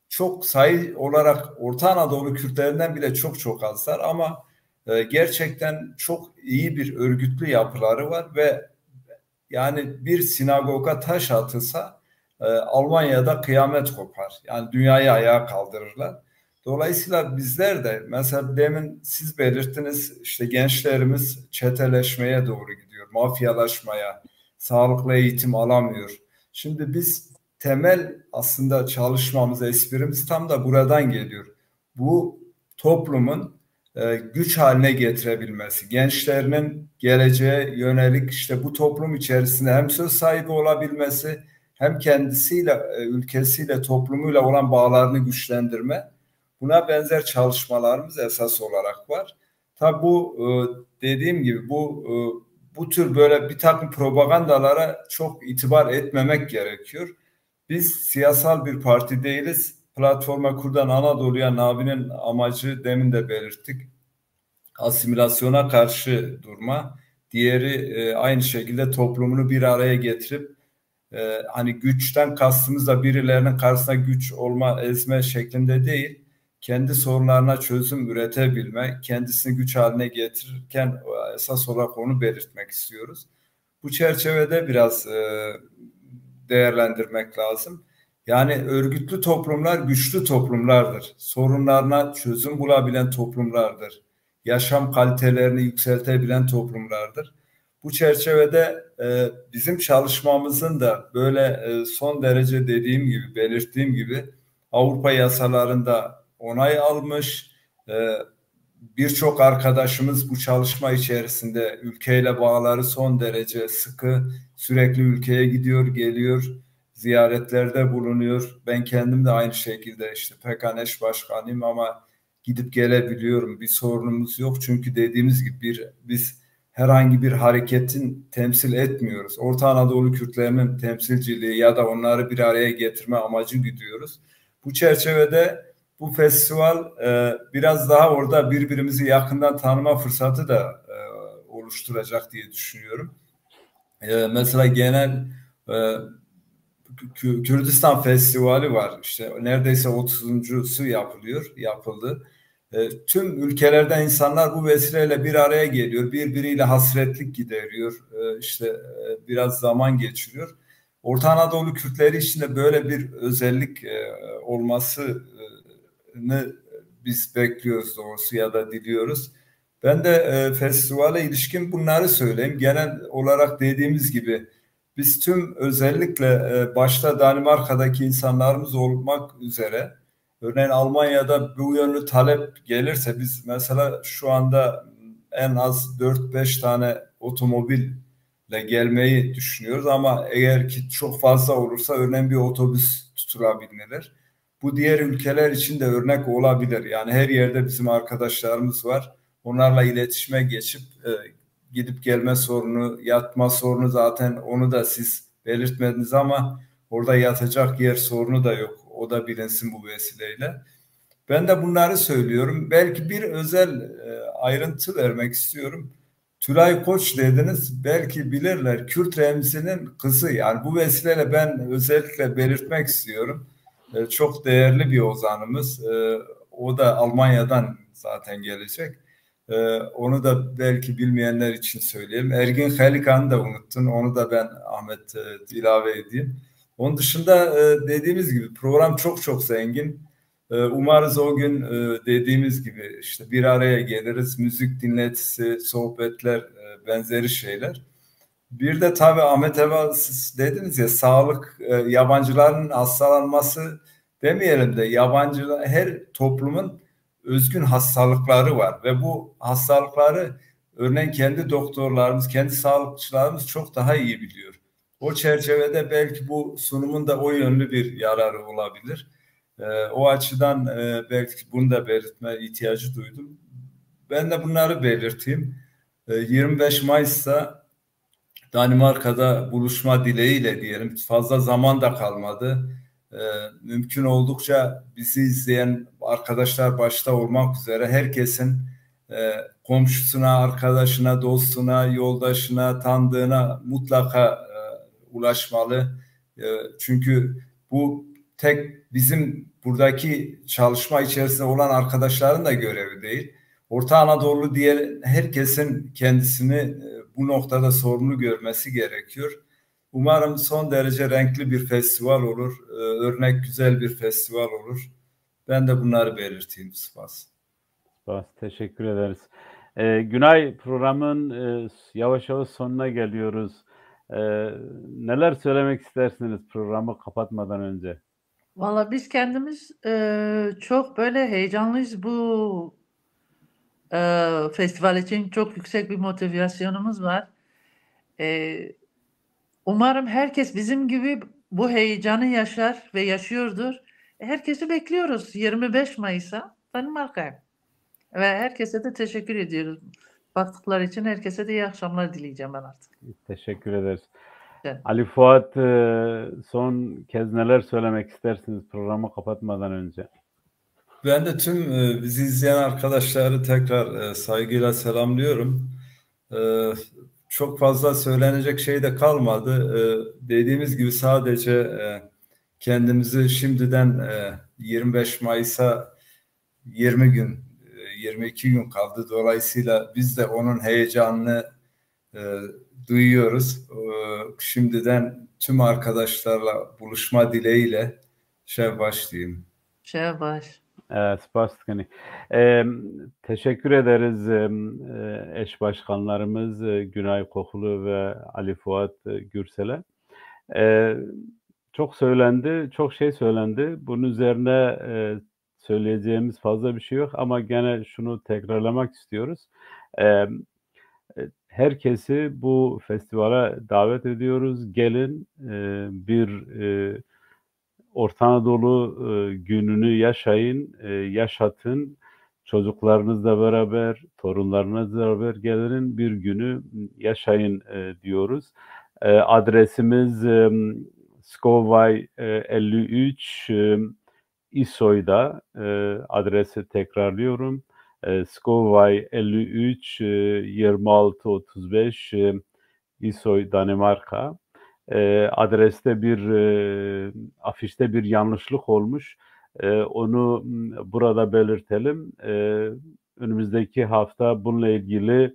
Çok sayı olarak Orta Anadolu Kürtlerinden bile çok azlar ama gerçekten çok iyi bir örgütlü yapıları var ve yani bir sinagoga taş atılsa Almanya'da kıyamet kopar. Yani dünyayı ayağa kaldırırlar. Dolayısıyla bizler de mesela demin siz belirttiniz işte gençlerimiz çeteleşmeye doğru gidiyor, mafyalaşmaya, sağlıklı eğitim alamıyor. Şimdi biz temel aslında çalışmamız, esprimiz tam da buradan geliyor. Bu toplumun güç haline getirebilmesi, gençlerinin geleceğe yönelik işte bu toplum içerisinde hem söz sahibi olabilmesi, hem kendisiyle, ülkesiyle, toplumuyla olan bağlarını güçlendirme. Buna benzer çalışmalarımız esas olarak var. Tabi bu dediğim gibi bu tür böyle bir takım propagandalara çok itibar etmemek gerekiyor. Biz siyasal bir parti değiliz. Platforma Kurdan Anadolu'ya Navi'nin amacı demin de belirttik. Asimilasyona karşı durma. Diğeri aynı şekilde toplumunu bir araya getirip hani güçten kastımız da birilerinin karşısına güç olma, ezme şeklinde değil. Kendi sorunlarına çözüm üretebilme, kendisini güç haline getirirken esas olarak onu belirtmek istiyoruz. Bu çerçevede biraz değerlendirmek lazım. Yani örgütlü toplumlar güçlü toplumlardır. Sorunlarına çözüm bulabilen toplumlardır. Yaşam kalitelerini yükseltebilen toplumlardır. Bu çerçevede bizim çalışmamızın da böyle son derece dediğim gibi, belirttiğim gibi Avrupa yasalarında onay almış. Birçok arkadaşımız bu çalışma içerisinde ülkeyle bağları son derece sıkı, sürekli ülkeye gidiyor, geliyor, ziyaretlerde bulunuyor. Ben kendim de aynı şekilde işte PKK eş başkanıyım ama gidip gelebiliyorum. Bir sorunumuz yok çünkü dediğimiz gibi biz herhangi bir hareketin temsil etmiyoruz. Orta Anadolu Kürtlerinin temsilciliği ya da onları bir araya getirme amacı güdüyoruz. Bu çerçevede bu festival biraz daha orada birbirimizi yakından tanıma fırsatı da oluşturacak diye düşünüyorum. Mesela genel Kürdistan Festivali var. İşte neredeyse 30.'su yapıldı. Tüm ülkelerden insanlar bu vesileyle bir araya geliyor. Birbiriyle hasretlik gideriyor. İşte biraz zaman geçiriyor. Orta Anadolu Kürtleri için de böyle bir özellik olmasını biz bekliyoruz doğrusu ya da diliyoruz. Ben de festivale ilişkin bunları söyleyeyim. Genel olarak dediğimiz gibi biz tüm özellikle başta Danimarka'daki insanlarımız olmak üzere örneğin Almanya'da bu yönlü talep gelirse biz mesela şu anda en az 4-5 tane otomobille gelmeyi düşünüyoruz ama eğer ki çok fazla olursa örneğin bir otobüs tutulabilir. Bu diğer ülkeler için de örnek olabilir. Yani her yerde bizim arkadaşlarımız var. Onlarla iletişime geçip gidip gelme sorunu, yatma sorunu zaten onu da siz belirtmediniz ama orada yatacak yer sorunu da yok. O da bilinsin bu vesileyle. Ben de bunları söylüyorum. Belki bir özel ayrıntı vermek istiyorum. Tülay Koç dediniz. Belki bilirler. Kürt Remzi'nin kızı. Yani bu vesileyle ben özellikle belirtmek istiyorum. Çok değerli bir ozanımız. O da Almanya'dan zaten gelecek. Onu da belki bilmeyenler için söyleyeyim. Ergin Helikan'ı da unuttun. Onu da ben Ahmet ilave edeyim. Onun dışında dediğimiz gibi program çok çok zengin. Umarız o gün dediğimiz gibi işte bir araya geliriz. Müzik dinletisi, sohbetler, benzeri şeyler. Bir de tabii Ahmet Eva siz dediniz ya sağlık yabancıların hastalanması demeyelim de yabancılar her toplumun özgün hastalıkları var ve bu hastalıkları örneğin kendi doktorlarımız, kendi sağlıkçılarımız çok daha iyi biliyor. O çerçevede belki bu sunumun da o yönlü bir yararı olabilir. O açıdan belki bunu da belirtme ihtiyacı duydum. Ben de bunları belirteyim. 25 Mayıs'ta Danimarka'da buluşma dileğiyle diyelim. Fazla zaman da kalmadı. Mümkün oldukça bizi izleyen arkadaşlar başta olmak üzere herkesin komşusuna, arkadaşına, dostuna, yoldaşına, tanıdığına mutlaka ulaşmalı. Çünkü bu tek bizim buradaki çalışma içerisinde olan arkadaşların da görevi değil. Orta Anadolu diye herkesin kendisini bu noktada sorumlu görmesi gerekiyor. Umarım son derece renkli bir festival olur. Örnek güzel bir festival olur. Ben de bunları belirteyim. Spas. Teşekkür ederiz. Günay, programın yavaş yavaş sonuna geliyoruz. Neler söylemek istersiniz programı kapatmadan önce? Valla biz kendimiz çok böyle heyecanlıyız bu festival için. Çok yüksek bir motivasyonumuz var. Umarım herkes bizim gibi bu heyecanı yaşar ve yaşıyordur. Herkesi bekliyoruz 25 Mayıs'a Danimarka'ya. Ve herkese de teşekkür ediyoruz. Baktıkları için herkese de iyi akşamlar dileyeceğim ben artık. Teşekkür ederiz. Evet. Ali Fuat, son kez neler söylemek istersiniz programı kapatmadan önce? Ben de tüm bizi izleyen arkadaşları tekrar saygıyla selamlıyorum. Çok fazla söylenecek şey de kalmadı. Dediğimiz gibi sadece kendimizi şimdiden 25 Mayıs'a 20 gün, 22 gün kaldı. Dolayısıyla biz de onun heyecanını duyuyoruz. Şimdiden tüm arkadaşlarla buluşma dileğiyle başlayayım. Baş. Spaskani. Teşekkür ederiz eş başkanlarımız Günay Kokulu ve Ali Fuat Gürsel'e. Çok söylendi, çok şey söylendi. Bunun üzerine söyleyeceğimiz fazla bir şey yok ama gene şunu tekrarlamak istiyoruz. Herkesi bu festivale davet ediyoruz. Gelin bir Orta Anadolu gününü yaşayın, yaşatın. çocuklarınızla beraber, torunlarınızla beraber gelirin, bir günü yaşayın diyoruz. Adresimiz Skovay 53 İsoy'da, adresi tekrarlıyorum. Skovay 53 2635 İsoy, Danimarka. Adreste afişte bir yanlışlık olmuş. Onu burada belirtelim. Önümüzdeki hafta bununla ilgili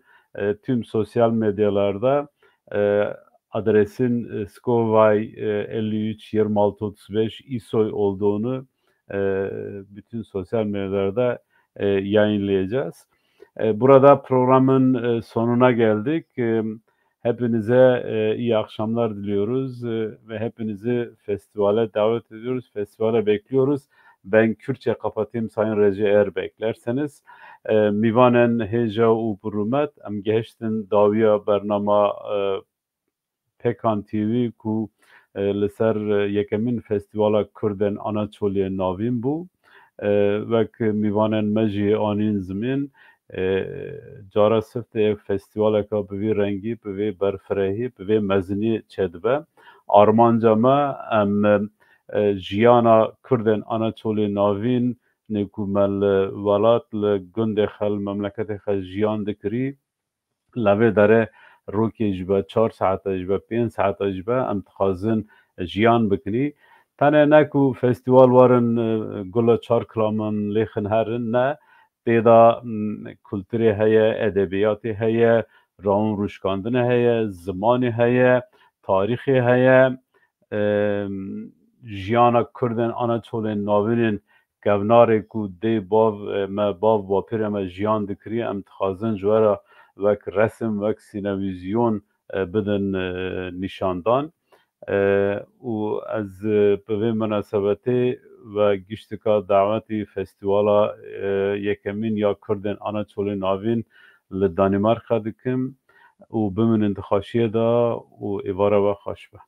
tüm sosyal medyalarda adresin Skovay 53 2635 İsoy olduğunu bütün sosyal medyalarda yayınlayacağız. Burada programın sonuna geldik. Hepinize iyi akşamlar diliyoruz ve hepinizi festivale davet ediyoruz. Festivale bekliyoruz. Ben Kürtçe kapatayım, Sayın Reci, eğer beklerseniz. Mivanen heja u burumet em gehiştin daviya bernama Pekan TV ku لسر یکمین فستیوالا کردن آناتولیه ناوین بو وک میوانن مجی آنین زمین جارا سفت یک فستیوالا که بوی رنگی بوی برفرهی بوی مزنی چدبه آرمانجا ما ام جیانا کردن آناتولیه ناوین نکومل ولات لگند خل مملکت خل جیان دکری لوه داره روکی جبه 4 ساعت جبه 5 ساعت جبه ام تخازن جیان بکنی تنه نکو فستیوال وارن گل 4 کلامن لیخن هرن نه دیدا کلتوری هیا ادبیاتی هیا رون روشکاندن هیا زمانی هیا تاریخی هیا جیانا کردن آناتولین ناوینین گوناری کو دی باو با پیر ما جیان دکری ام تخازن جوارا وک رسم وک سینویزیون بدن نشاندان و از به مناسبتی و گشتکا دعوتی فستیوالا یکمین یا کردن آناتولی ناوین لدانمارک دکم و بمن انتخاشیه دا و ایوارا و خوشبه